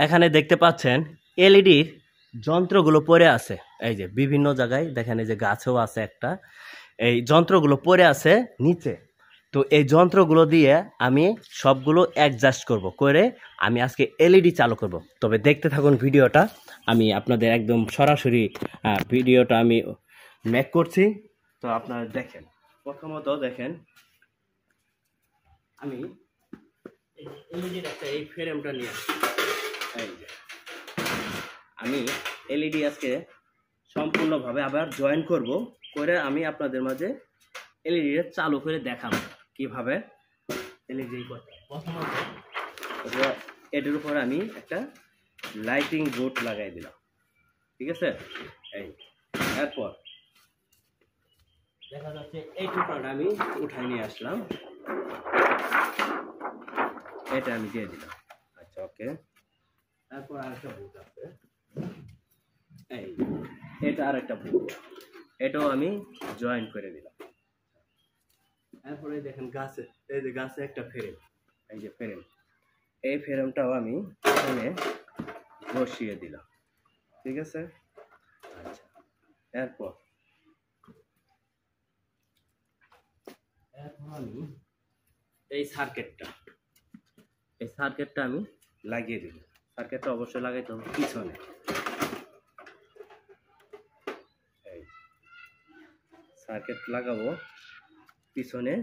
এখানে দেখতে পাচ্ছেন এলইডির যন্ত্রগুলো পড়ে আছে। এই যে বিভিন্ন জায়গায় দেখেন, এই যে গাছেও আছে একটা, এই যন্ত্রগুলো পড়ে আছে নিচে। তো এই যন্ত্রগুলো দিয়ে আমি সবগুলো অ্যাডজাস্ট করে আমি আজকে এলইডি চালু করব। তবে দেখতে থাকুন ভিডিওটা, আমি আপনাদের একদম সরাসরি ভিডিওটা আমি মেক করছি। তো আপনারা দেখেন, প্রথমত দেখেন আমি এলইডির একটা এই ফ্রেমটা নিয়ে আসছি। আমি এলইডি আজকে সম্পূর্ণভাবে আবার জয়েন করে আমি আপনাদের মাঝে এলইডিটা চালু করে দেখাবো কিভাবে এলইডি করতে। প্রথমত এটার উপর আমি একটা লাইটিং বোর্ড লাগাই দিলাম, ঠিক আছে। এই এরপর দেখা যাচ্ছে এই টুকরাটা আমি উঠাই নিয়ে আসলাম, এটা আমি দিয়ে দিলাম। আচ্ছা, ওকে। তারপর আরেকটা বোর্ড আছে, এই এটা আরেকটা বোর্ড, এটাও আমি জয়েন করে দিলাম। তারপরে দেখেন গাছে, এই যে গাছে একটা ফ্রেম, এই যে ফ্রেম, এই ফ্রেমটাও আমি এখানে বসিয়ে দিলাম, ঠিক আছে। আচ্ছা, এরপর আমি এই সার্কিটটা আমি লাগিয়ে দিল। সার্কিটটা অবশ্যই লাগাইতে হবে পিছনে। এই সার্কিট লাগাবো পিছনে,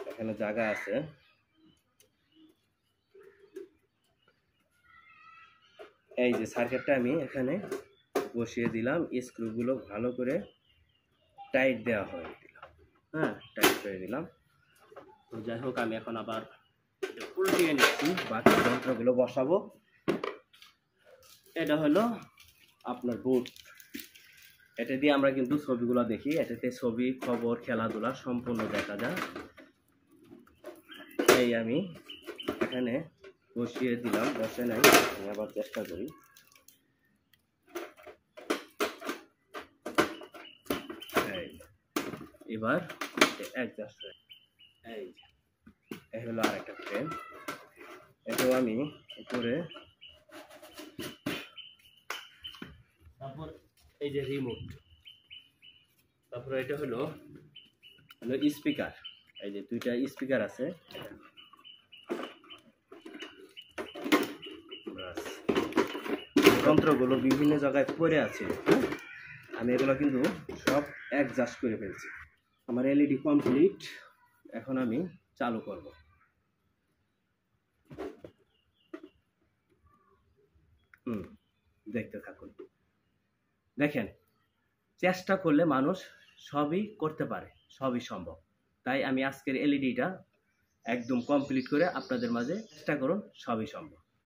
এখানে জায়গা আছে। এই যে সার্কিটটা আমি এখানে বসিয়ে দিলাম, স্ক্রুগুলো ভালো করে টাইট দেওয়া হয়ে দিলাম। হ্যাঁ, টাইট করে দিলাম। তো যাই হোক, আমি এখন আবার উল্টিয়ে নিচ্ছি, বাকি যন্ত্রগুলো বসাবো। এটা হলো আপনার বুট, এটা দিয়ে আমরা কিন্তু ছবিগুলো দেখি, এটাতে ছবি, খবর, খেলাধুলা সম্পূর্ণ দেখা যায়। এই আমি এখানে বসিয়ে দিলাম, বসে নাই, আমি আবার চেষ্টা করি। এবার অ্যাডজাস্ট, এই হলো আরেকটা ফ্রেম, এটাও আমি উপরে। তারপর এই যে রিমোট, তারপর এটা হলো স্পিকার, এই যে দুইটা স্পিকার আছে। যন্ত্রগুলো বিভিন্ন জায়গায় পড়ে আছে, আমি এগুলো কিন্তু সব অ্যাডজাস্ট করে ফেলছি। আমার এলইডি কমপ্লিট, এখন আমি চালু করব। দেখতে থাকুন। দেখেন, চেষ্টা করলে মানুষ সবই করতে পারে, সবই সম্ভব। তাই আমি আজকের এলইডিটা একদম কমপ্লিট করে আপনাদের মাঝে চেষ্টা করুন, সবই সম্ভব।